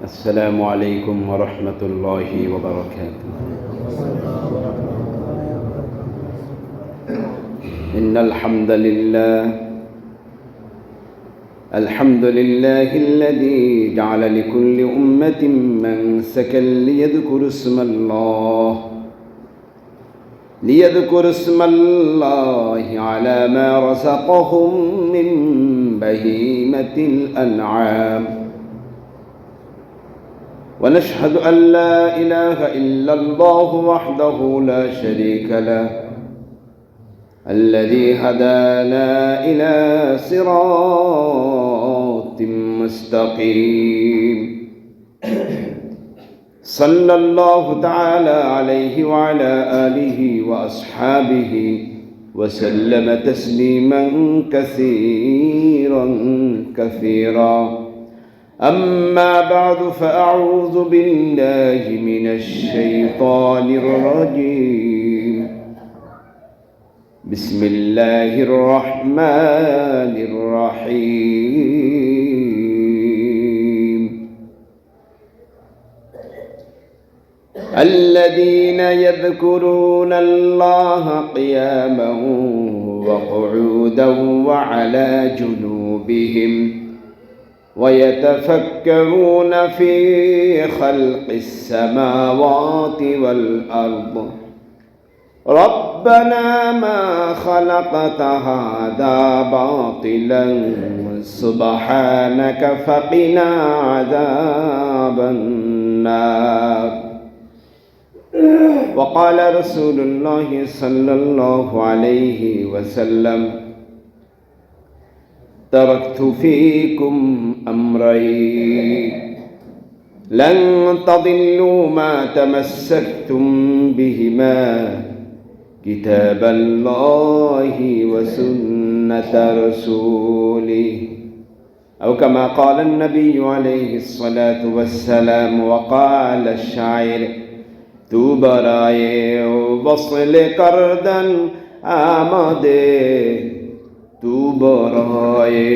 السلام عليكم ورحمة الله وبركاته. إن الحمد لله الذي جعل لكل أمة منسكا ليذكروا اسم الله على ما رزقهم من بهيمة الأنعام، ونشهد أن لا إله إلا الله وحده لا شريك له الذي هدانا إلى صراط مستقيم، صلى الله تعالى عليه وعلى آله وأصحابه وسلم تسليما كثيرا. أما بعد، فأعوذ بالله من الشيطان الرجيم. بسم الله الرحمن الرحيم. الذين يذكرون الله قياما وقعودا وعلى جنوبهم ويتفكرون في خلق السماوات والأرض ربنا ما خلقت هذا باطلا سبحانك فقنا عذاب النار. وقال رسول الله صلى الله عليه وسلم: تركت فيكم أمرين لن تضلوا ما تمسكتم بهما، كتاب الله وسنة رسوله، أو كما قال النبي عليه الصلاة والسلام. وقال الشاعر: تو برائے وصل کردن آمده، تو برائے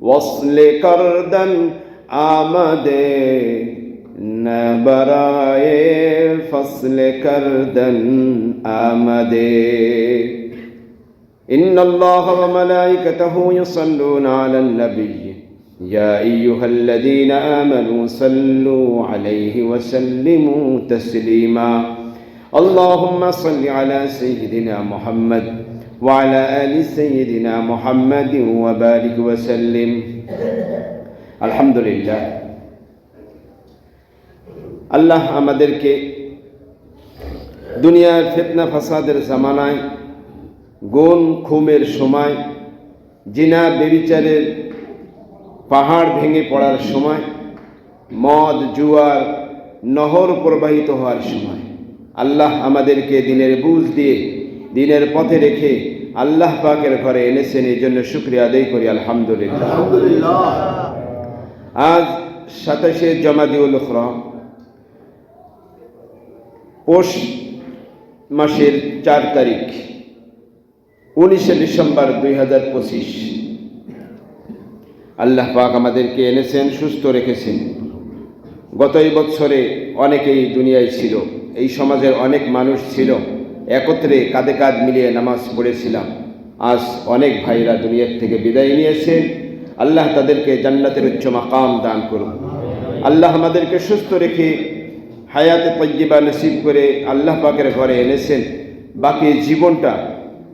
وصل کردن آمده، نه برائے فصل کردن آمده. إن الله وملائكته يصلون على النبي يا أيها الذين آمنوا صلوا عليه وسلموا تسليما. اللهم صل على سيدنا محمد وعلى آل سيدنا محمد وبارك وسلم. الحمد لله, আল্লাহ আমাদেরকে দুনিয়ার ফিতনা ফাসাদের জামানায়, গুণ খুমের সময়, জিনা বেবিচারের পাহাড় ভেঙে পড়ার সময়, মদ জুয়ার নহর প্রবাহিত হওয়ার সময় আল্লাহ আমাদেরকে দিনের বুঝ দিয়ে দিনের পথে রেখে আল্লাহ পাকের ঘরে এনেছেন। এই জন্য শুকরিয়া আদায় করি আলহামদুলিল্লাহ। আজ 27শে জমাদিউল উখরা, পৌষ মাসের 4 তারিখ, 19শে ডিসেম্বর 2025। আল্লাহ পাক আমাদেরকে এনেছেন, সুস্থ রেখেছেন। গত এই বছরে অনেকেই দুনিয়ায় ছিল, এই সমাজের অনেক মানুষ ছিল, একত্রে কাঁধে কাঁধ মিলিয়ে নামাজ পড়েছিলাম। আজ অনেক ভাইরা দুনিয়ার থেকে বিদায় নিয়েছেন। আল্লাহ তাদেরকে জান্নাতের উচ্চ মাকাম দান করুন। আল্লাহ আমাদেরকে সুস্থ রেখে হায়াতে তাইয়্যিবা নসিব করে আল্লাহ পাকের ঘরে এনেছেন। বাকি জীবনটা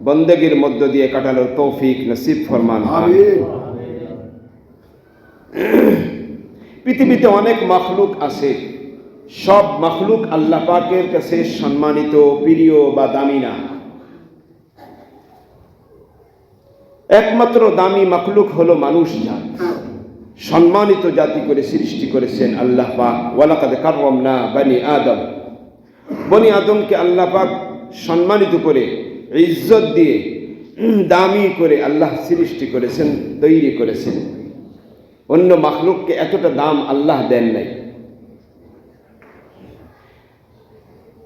বন্দেগীর মধ্য দিয়ে কাটানোর তৌফিক নসিব ফরমান। আমিন। পৃথিবীতে অনেক মাখলুক আছে, সব মাখলুক আল্লাহ পাকের কাছে সম্মানিত, প্রিয় বা দামি না। একমাত্র দামি মাখলুক হলো মানুষ জাত। সম্মানিত জাতি করে সৃষ্টি করেছেন আল্লাহ পাক। ওয়ালাকাদ কাররামনা বনি আদম, বনি আদমকে আল্লাহ পাক সম্মানিত করে, ইজ্জত দিয়ে, দামি করে আল্লাহ সৃষ্টি করেছেন, তৈরি করেছেন। অন্য মাখলুককে এতটা দাম আল্লাহ দেন নাই।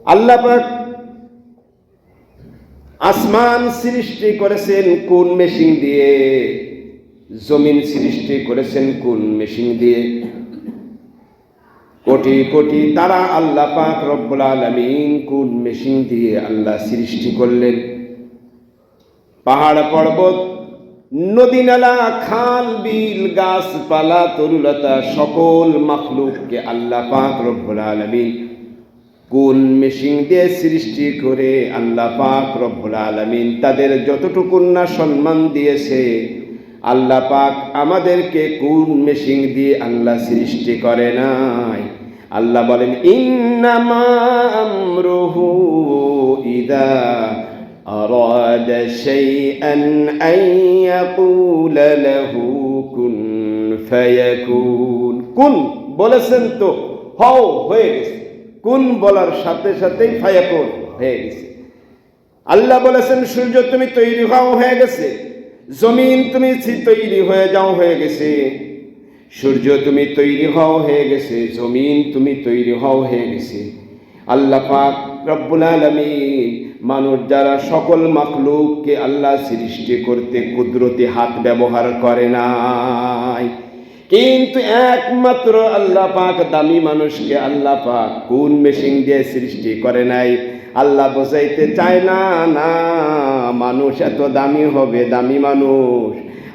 আল্লাহ পাক আসমান সৃষ্টি করেছেন কোন মেশিন দিয়ে, জমিন সৃষ্টি করেছেন কোন মেশিন দিয়ে। কোটি কোটি তারা আল্লাহ পাক রব্বুল আলামিন কোন মেশিন দিয়ে আল্লাহ সৃষ্টি করলেন। পাহাড় পর্বত, নদী নালা, খাল বিল, গাছপালা, তরুলতা, সকল মাখলুককে আল্লাহ পাক রব্বুল আলামিন কোন মেশিন দিয়ে সৃষ্টি করে আল্লাহ পাক রব্বুল আলামিন তাদের যতটুকু না সম্মান দিয়েছে, আল্লাহ পাক আমাদেরকে কোন মেশিন দিয়ে আল্লাহ সৃষ্টি করে নাই। আল্লাহ বলেন, ইন্নামা আমরুহু ইযা আরাদা শাইআন আন ইয়াকুলা লাহু কুন ফায়াকুন। কুন বলেছেন তো হও, হয়ে গেছে। কুন বলার সাথে সাথেই ফায়াকুন হয়ে গেছে। আল্লাহ বলেছেন, সূর্য তুমি তৈরি হও, হয়ে গেছে। জমিন তুমি তৈরি হয়ে যাও, হয়ে গেছে। সূর্য তুমি তৈরি হও, হয়ে গেছে। জমিন তুমি তৈরি হও, হয়ে গেছে। আল্লাহ পাক রব্বুল আলামিন মানুষ যারা সকল মাখলুককে আল্লাহ সৃষ্টি করতে কুদরতি হাত ব্যবহার করে নাই, কিন্তু একমাত্র আল্লাহ পাক দামি মানুষকে আল্লাহ পাক কোন মেশিন দিয়ে সৃষ্টি করে নাই। আল্লাহ বোঝাইতে চায় না, না মানুষ এত দামি হবে, দামি মানুষ,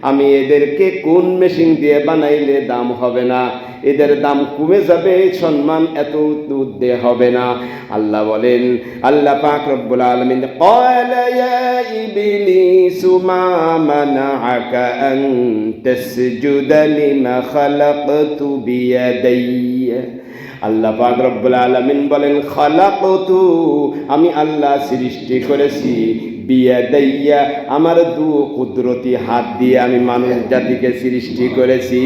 আমি এদেরকে কোন মেশিন দিয়ে বানাইলে দাম হবে না, এদের দাম কমে যাবে, সম্মান এত উদ্দে হবে না। আল্লাহ বলেন, আল্লাহ পাক রব্বুল আলামিন, ক্বালা ইয়া ইবলিসু মা মানাআকা আন তাসজুদা লিমা খালাকতু বিয়াদাইয়া। আল্লাহ পাক রব্বুল আলামিন বলেন, খালাকতু আমি আল্লাহ সৃষ্টি করেছি, বিয়াদাইয়া আমার দু কুদরতি হাত দিয়ে আমি মানুষ জাতিকে সৃষ্টি করেছি।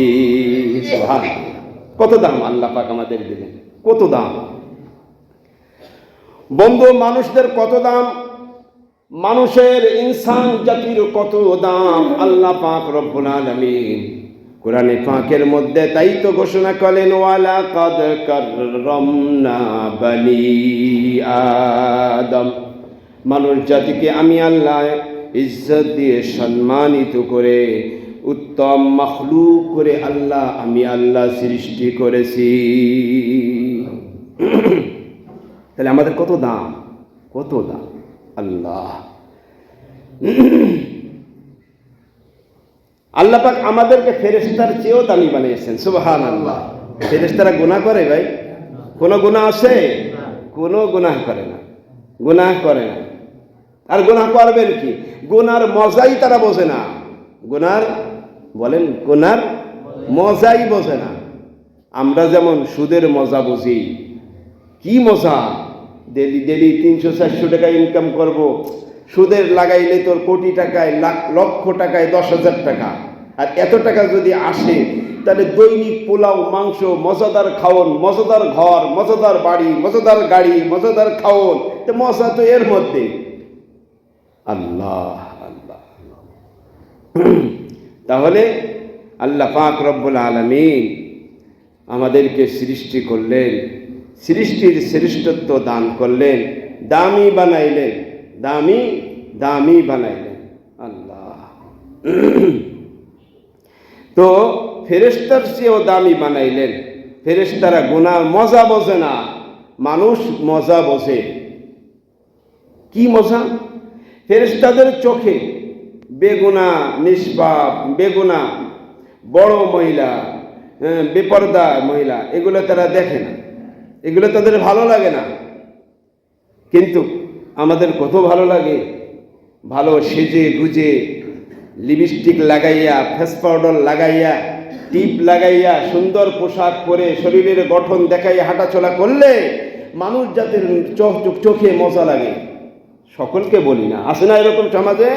কত দাম আল্লাহ পাক আমাদের দিলেন, কত দাম বন্ধু, মানুষদের কত দাম, মানুষের ইনসান জাতির কত দাম। আল্লাহ পাক রব্বুল আলামিন কোরআনে পাকের মধ্যে তাই তো ঘোষণা করলেন, ওয়ালা কাদ কাররামনা বানি আদম, মানুষ জাতিকে আমি আল্লাহ ইজ্জত দিয়ে সম্মানিত করে উত্তম মাখলুক করে আল্লাহ আমি আল্লাহ সৃষ্টি করেছি। তাহলে আমাদের কত দাম, কত দাম। আল্লাহ আল্লাহ পাক আমাদেরকে ফেরেশতার চেয়েও দামি বানিয়েছেন। সুবহানাল্লাহ। ফেরেশতারা গুনাহ করে ভাই? কোনো গুনাহ আছে? কোনো গুনাহ করে না, গুনাহ করে না। আর গুনাহ করবেন কি? গুনার মজাই তারা বোঝে না। গুনার বলেন, গুনার মজাই বোঝে না। আমরা যেমন সুদের মজা বুঝি, কি মজা, ডেলি ডেলি 300-400 টাকা ইনকাম করব, সুদের লাগাইলে তোর কোটি টাকায়, লক্ষ টাকায় 10,000 টাকা, আর এত টাকা যদি আসে তাহলে দৈনিক পোলাও মাংস, মজাদার খাওন, মজাদার ঘর, মজাদার বাড়ি, মজাদার গাড়ি, মজাদার খাওন, তো মজা তো এর মধ্যে। আল্লাহ আল্লাহ। তাহলে আল্লাহ পাক রব্বুল আলামিন আমাদেরকে সৃষ্টি করলেন, সৃষ্টির শ্রেষ্ঠত্ব দান করলেন, দামি বানাইলেন, দামি দামি বানাইলেন আল্লাহ। তো ফেরেশতার চেয়েও দামি বানাইলেন। ফেরেশতারা গুনাহ মজা বোঝে না, মানুষ মজা বোঝে। কি মজা? ফেরেশতাদের চোখে বেগুনাহ, নিষ্পাপ, বেগুনাহ, বড় মহিলা, বেপরদা মহিলা, এগুলো তারা দেখে না, এগুলো তাদের ভালো লাগে না। কিন্তু আমাদের কত ভালো লাগে, ভালো সেজে গুজে, লিপস্টিক লাগাইয়া, ফেস পাউডার লাগাইয়া, টিপ লাগাইয়া, সুন্দর পোশাক পরে, শরীরের গঠন দেখাইয়া হাঁটাচলা করলে মানুষ জাতির চোখে মজা লাগে। সকলকে বলি না, আছে না এরকম সমাজে?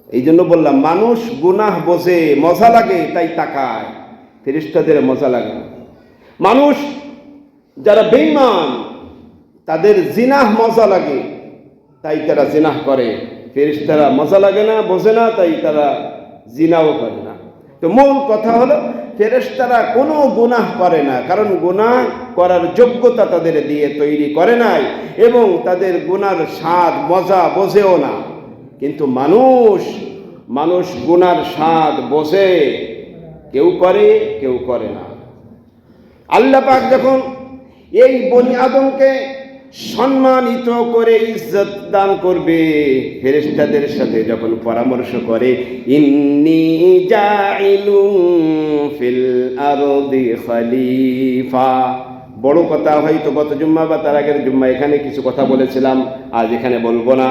এই জন্য বললাম, মানুষ গুনাহ বোঝে, মজা লাগে তাই তাকায়, ফেরেশতাদের মজা লাগে না। মানুষ যারা বেঈমান তাদের জিনাহ মজা লাগে তাই তারা জিনাহ করে, ফেরেশতারা মজা লাগে না, বোঝে না, তাই তারা জিনাও করে না। তো মূল কথা হলো, ফেরেশতারা কোনো গুনাহ করে না, কারণ গুনাহ করার যোগ্যতা তাদের দিয়ে তৈরি করে নাই, এবং তাদের গুনার স্বাদ মজা বোঝেও না। কিন্তু মানুষ গুনার স্বাদ বোঝে, কেউ করে কেউ করে না। আল্লাহ পাক যখন এই বনি আদমকে সম্মানিত করে ইজ্জত দান করবে, ফেরেশতাদের সাথে যখন পরামর্শ করে, ইন্নী জাইলুন ফিল আরদি খলিফা, বড় কথা হয়তো গত জুম্মা বা তার আগের জুম্মা এখানে কিছু কথা বলেছিলাম, আজ এখানে বলবো না।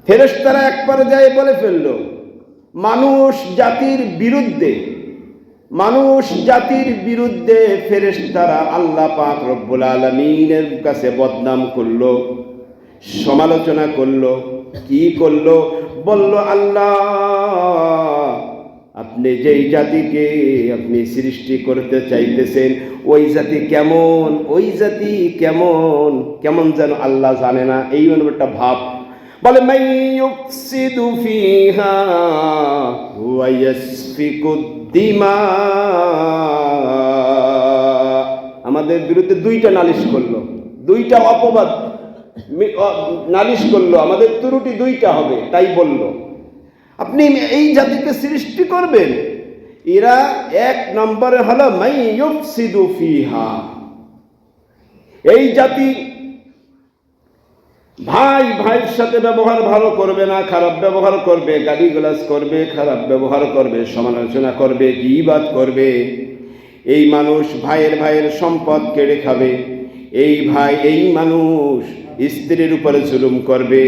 ফেরেশতারা এক পর্যায়ে বলে ফেলল, মানুষ জাতির বিরুদ্ধে ফেরেশতারা আল্লাহ পাক রব্বুল আলামিনের কাছে বদনাম করলো, সমালোচনা করলো। কি করলো? বলল, আল্লাহ আপনি যেই জাতিকে আপনি সৃষ্টি করতে চাইতেছেন ওই জাতি কেমন যেন আল্লাহ জানে না, এই একটা ভাব। বলে মান ইউফসিদু ফিহা ওয়া ইয়াসফিকুদ দিমা, আমাদের বিরুদ্ধে দুইটা নালিশ করলো, দুইটা অপবাদ নালিশ করলো, আমাদের ত্রুটি দুইটা হবে। তাই বলল, আপনি এই জাতিকে সৃষ্টি করবেন। এরা এক নম্বরে হলো মান ইউফসিদু ফিহা, এই জাতি ভাইয়ের সাথে ব্যবহার ভালো করবে না, খারাপ ব্যবহার করবে, গালিগালাজ করবে, খারাপ ব্যবহার করবে, সমালোচনা করবে, গীবাত করবে। এই মানুষ ভাইয়ের সম্পদ কেড়ে খাবে। এই মানুষ স্ত্রীর উপরে জুলুম করবে।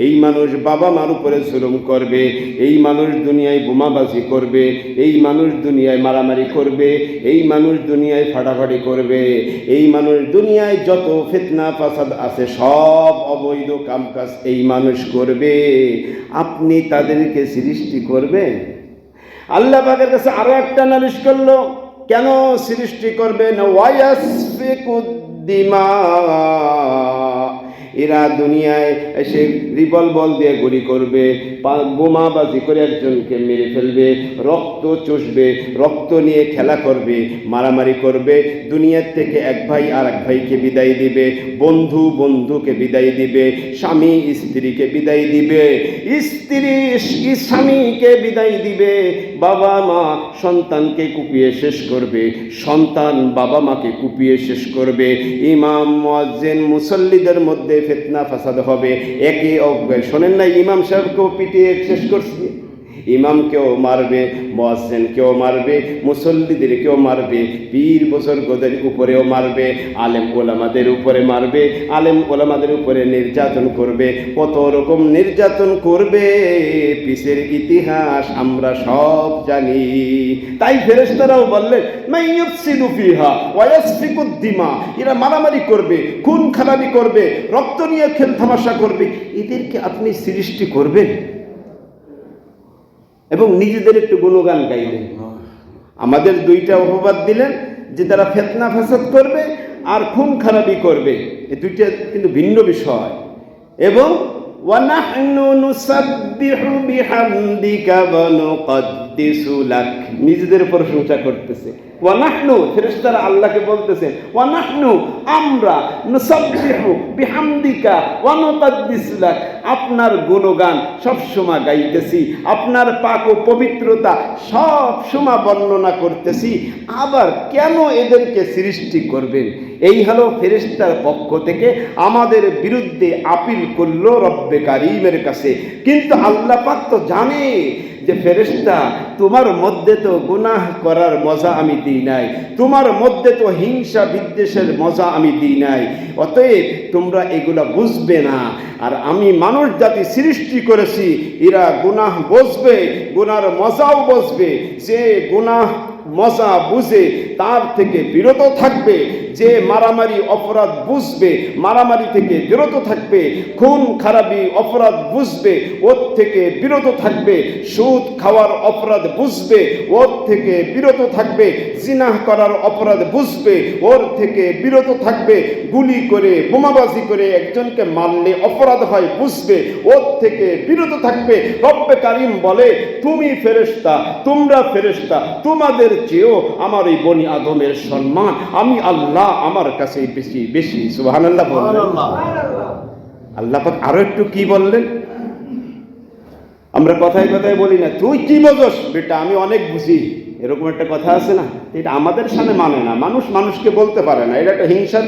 এই মানুষ বাবা মার উপরে জুলুম করবে। এই মানুষ দুনিয়ায় বোমাবাজি করবে। এই মানুষ দুনিয়ায় মারামারি করবে। এই মানুষ দুনিয়ায় ফাটাফাটি করবে। এই মানুষ দুনিয়ায় যত ফিতনা ফাসাদ আছে সব অবৈধ কামকাজ এই মানুষ করবে। আপনি তাদেরকে সৃষ্টি করবেন? আল্লাহ পাকের কাছে আরো একটা নালিশ করলো, কেন সৃষ্টি করবেন? ওয়ায়াসফিকুদ দিমা, এরা দুনিয়ায় এসে রিভলভার দিয়ে গুলি করবে, বোমাবাজি করে একজনকে মেরে ফেলবে, রক্ত চুষবে, রক্ত নিয়ে খেলা করবে, মারামারি করবে। দুনিয়ার থেকে এক ভাই আর এক ভাইকে বিদায় দিবে, বন্ধু বন্ধুকে বিদায় দিবে, স্বামী স্ত্রীকে বিদায় দিবে, স্ত্রী স্বামীকে বিদায় দিবে, বাবা মা সন্তানকে কুপিয়ে শেষ করবে, সন্তান বাবা মাকে কুপিয়ে শেষ করবে। ইমাম মুয়াজ্জিন মুসল্লিদের মধ্যে ফিতনা ফাসাদ হবে। একে অপরকে শোনেন না, ইমাম সাহেবকেও পিটিয়ে শেষ করছে, ইমামকেও মারবে, মুয়াজ্জিনকেও মারবে, মুসল্লিদেরকেও মারবে, পীর বুজুর্গদের উপরেও মারবে, আলেম ওলামাদের উপরে মারবে, আলেম ওলামাদের উপরে নির্যাতন করবে। কত রকম নির্যাতন করবে পিছের ইতিহাস আমরা সব জানি। তাই ফেরেশতারাও বললেন মান ইউফসিদু ফিহা ওয়া ইয়াসফিকুদ দিমা, এরা মারামারি করবে, খুন খারাপি করবে, রক্ত নিয়ে খেল তামাশা করবে, এদেরকে আপনি সৃষ্টি করবেন এবং নিজেদের একটু গুণগান গাইলেন। আমাদের দুইটা অপবাদ দিলেন, যে তারা ফিতনা ফাসাদ করবে আর খুন খারাপি করবে, এই দুইটা কিন্তু ভিন্ন বিষয়। এবং ওয়া নাহনু নুসাব্বিহু বিহামদিকা ওয়া নুকদ্দিসু লাক, নিজেদের প্রশংসা করতেছে। ওয়া নাহনু, ফেরেশতারা আল্লাহকে বলতেছে, ওয়া নাহনু, আমরা, নুসাব্বিহু বিহামদিকা ওয়া নুকদ্দিসু লাক, আপনার গুণগান সব সময় গাইতেছি, আপনার পাক ও পবিত্রতা সব সময় বর্ণনা করতেছি, আবার কেন এদেরকে সৃষ্টি করবেন? এই হলো ফেরেশতার পক্ষ থেকে আমাদের বিরুদ্ধে আপিল করলো রব্বে কারীমের কাছে। কিন্তু আল্লাহ পাক তো জানে যে ফেরেশতা, তোমার মধ্যে তো গুনাহ করার মজা আমি দিই নাই, তোমার মধ্যে তো হিংসা বিদ্বেষের মজা আমি দিই নাই, অতএব তোমরা এগুলা বুঝবে না। আর আমি মানুষ জাতি সৃষ্টি করেছি, এরা গুনাহ বুঝবে, গুনার মজাও বুঝবে। যে গুনাহ মজা বুঝে তার থেকে বিরত থাকবে, যে মারামারি অপরাধ বুঝবে মারামারি থেকে বিরত থাকবে, খুন খারাপি অপরাধ বুঝবে ওর থেকে বিরত থাকবে, সুদ খাওয়ার অপরাধ বুঝবে ওর থেকে বিরত থাকবে, জিনাহ করার অপরাধ বুঝবে ওর থেকে বিরত থাকবে, গুলি করে বোমাবাজি করে একজনকে মারলে অপরাধ হয় বুঝবে ওর থেকে বিরত থাকবে। রব্বে কারীম বলে, তুমি ফেরেশতা, তোমরা ফেরেশতা, তোমাদের চেয়েও আমার এই বনি আদমের সম্মান আমি আল্লাহ আমার কাছে বেশি বেশি। সুবহানাল্লাহ বললেন। আল্লাহ পাক আরো একটু কি বললেন? আমরা কথায় কথায় বলি না, তুই কি বোঝস বেটা, আমি অনেক বুঝি, এরকম একটা কথা আছে না, এটা আমাদের সামনে মানে না, মানুষ মানুষকে বলতে পারে না, এটা একটা হিংসার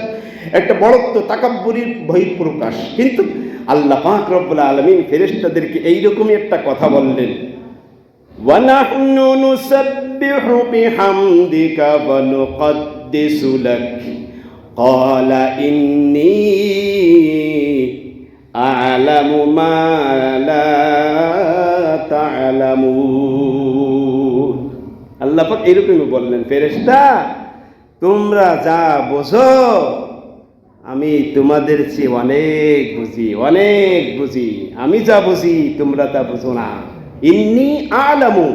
একটা বড়ত্ব তাকাব্বুরির বহিঃপ্রকাশ। কিন্তু আল্লাহ পাক রব্বুল আলামিন ফেরেশতাদেরকে এইরকমই একটা কথা বললেন, ওয়া নাহনু নুসাব্বিহু বিহামদিকা ওয়া নুকদ্দিসু লাক ক্বালা ইন্নী আ'লামু মা লা তা'লামুন। আল্লাহ পাক এরকমই বললেন, ফেরেশতা তোমরা যা বোঝো আমি তোমাদের চেয়ে অনেক বুঝি, অনেক বুঝি। আমি যা বুঝি তোমরা তা বুঝো না। ইন্নী আ'লামু,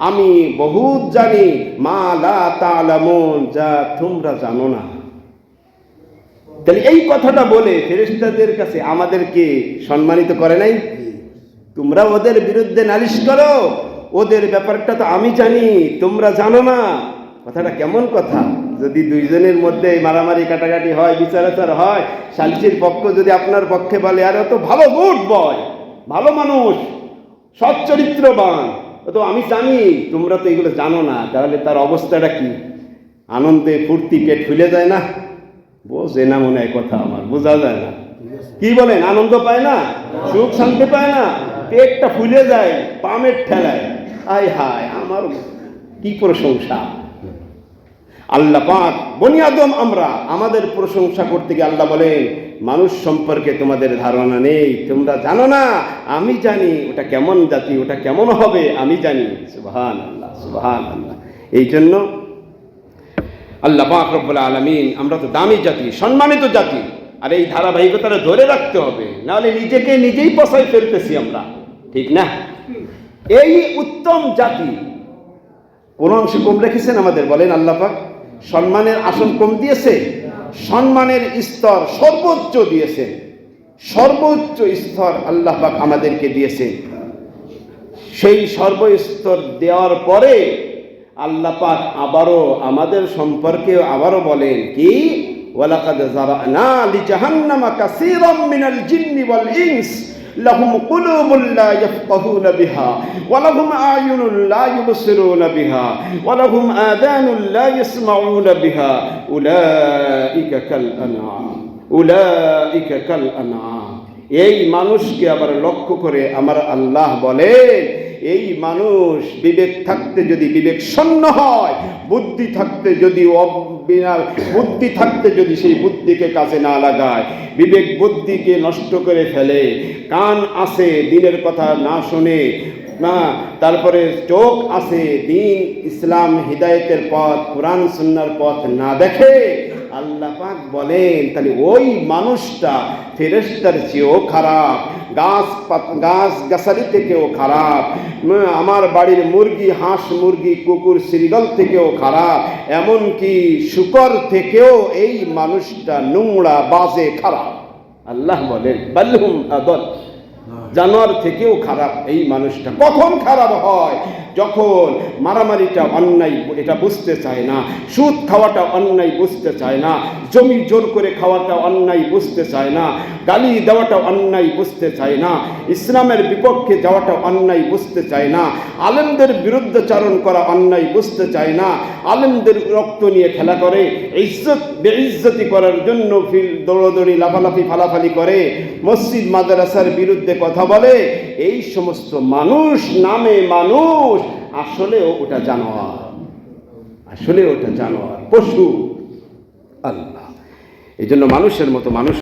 আমি বহুত জানি, মা লা তা'লামুন, যা তোমরা জানো না। তাহলে এই কথাটা বলে ফেরেশতাদের কাছে আমাদেরকে সম্মানিত করে নাই? তোমরা ওদের বিরুদ্ধে নালিশ করো, ওদের ব্যাপারটা তো আমি জানি, তোমরা জানো না। কথাটা কেমন কথা? যদি দুইজনের মধ্যে মারামারি কাটাকাটি হয়, বিচারাচার হয়, সালিসির পক্ষ যদি আপনার পক্ষে বলে আরে তো ভালো গুড বয়, ভালো মানুষ, সৎ চরিত্রবান, তো আমি জানি, তোমরা তো এগুলো জানো না, তাহলে তার অবস্থাটা কি? আনন্দে ফুর্তি পেট ফুলে যায় না? বোঝে না মনে হয় কথা আমার, বোঝা যায় না। কি বলেন? আনন্দ পায় না, সুখ শান্তি পায় না, পেটটা ফুলে যায় পামের ঠেলায়। আয় হায়, আমার কি প্রশংসা! আল্লাহ পাক বনি আদম আমরা, আমাদের প্রশংসা করতে গিয়ে আল্লাহ বলেন মানুষ সম্পর্কে তোমাদের ধারণা নেই, তোমরা জানো না, আমি জানি ওটা কেমন জাতি, ওটা কেমন হবে আমি জানি। সুবহানাল্লাহ, সুবহানাল্লাহ। এই জন্য আল্লাহ পাক রব্বুল আলামিন, আমরা তো দামি জাতি, সম্মানিত জাতি, আর এই ধারাবাহিকতাটা ধরে রাখতে হবে, নাহলে নিজেকে নিজেই পচাই ফেলতেছি আমরা, ঠিক না? এই উত্তম জাতি কোন অংশে কম রেখেছেন আমাদের? বলেন আল্লাহ পাক সম্মানের আসন কম দিয়েছে? সম্মানের স্তর সর্বোচ্চ দিয়েছে, সর্বোচ্চ স্তর আল্লাহ পাক আমাদেরকে দিয়েছে। সেই সর্বস্তর দেওয়ার পরে আল্লাহ পাক আবারও আমাদের সম্পর্কে আবারও বলেন কি, ওয়ালাকাদ যারানা লিজাহান্নামা কাসীরাম মিনাল জিন্নি ওয়াল ইনস লাহুম কুলুবুন লা ইয়াফকাহুনা বিহা ওয়া লাহুম আ'য়ুনুন লা ইউবসিরুনা বিহা ওয়া লাহুম আযানুন লা ইয়াসমাউনা বিহা উলাইকা কাল আনআম, উলাইকা কাল আনআম। এই মানুষকে আবার লক্ষ্য করে আমার আল্লাহ বলেন, এই মানুষ বিবেক থাকতে যদি বিবেক শূন্য হয়, বুদ্ধি থাকতে যদি বুদ্ধি থাকতে যদি সেই বুদ্ধিকে কাজে না লাগায়, বিবেক বুদ্ধিকে নষ্ট করে ফেলে, কান আছে দিনের কথা না শুনে না, তারপরে চোখ আছে দিন ইসলাম হিদায়েতের পথ কোরআন সুন্নাহর পথ না দেখে, আল্লাহ পাক বলেন তাহলে ওই মানুষটা ফেরেশতার চেয়েও খারাপ, গাছ গাছালি থেকেও খারাপ, আমার বাড়ির মুরগি হাঁস মুরগি কুকুর শ্রীগল থেকেও খারাপ, এমনকি শুকর থেকেও এই মানুষটা নোংরা বাজে খারাপ। আল্লাহ বলেন বাল্হুম আদল, জানোয়ার থেকেও খারাপ এই মানুষটা। কখন খারাপ হয়? যখন মারামারিটা অন্যায় এটা বুঝতে চায় না, সুদ খাওয়াটা অন্যায় বুঝতে চায় না, জমি জোর করে খাওয়াটা অন্যায় বুঝতে চায় না, গালি দেওয়াটা অন্যায় বুঝতে চায় না, ইসলামের বিপক্ষে যাওয়াটা অন্যায় বুঝতে চায় না, আলেমদের বিরুদ্ধাচারণ করা অন্যায় বুঝতে চায় না, আলেমদের রক্ত নিয়ে খেলা করে, ইজ্জত বেইজ্জতি করার জন্য দৌড়দৌড়ি লাফালাফি ফালাফালি করে, মসজিদ মাদ্রাসার বিরুদ্ধে কথা বলে, এই সমস্ত মানুষ নামে মানুষ, আসলে ওটা জানোয়ার, আসলে ওটা জানোয়ার, পশু। আল্লাহ এই জন্য মানুষের মতো মানুষ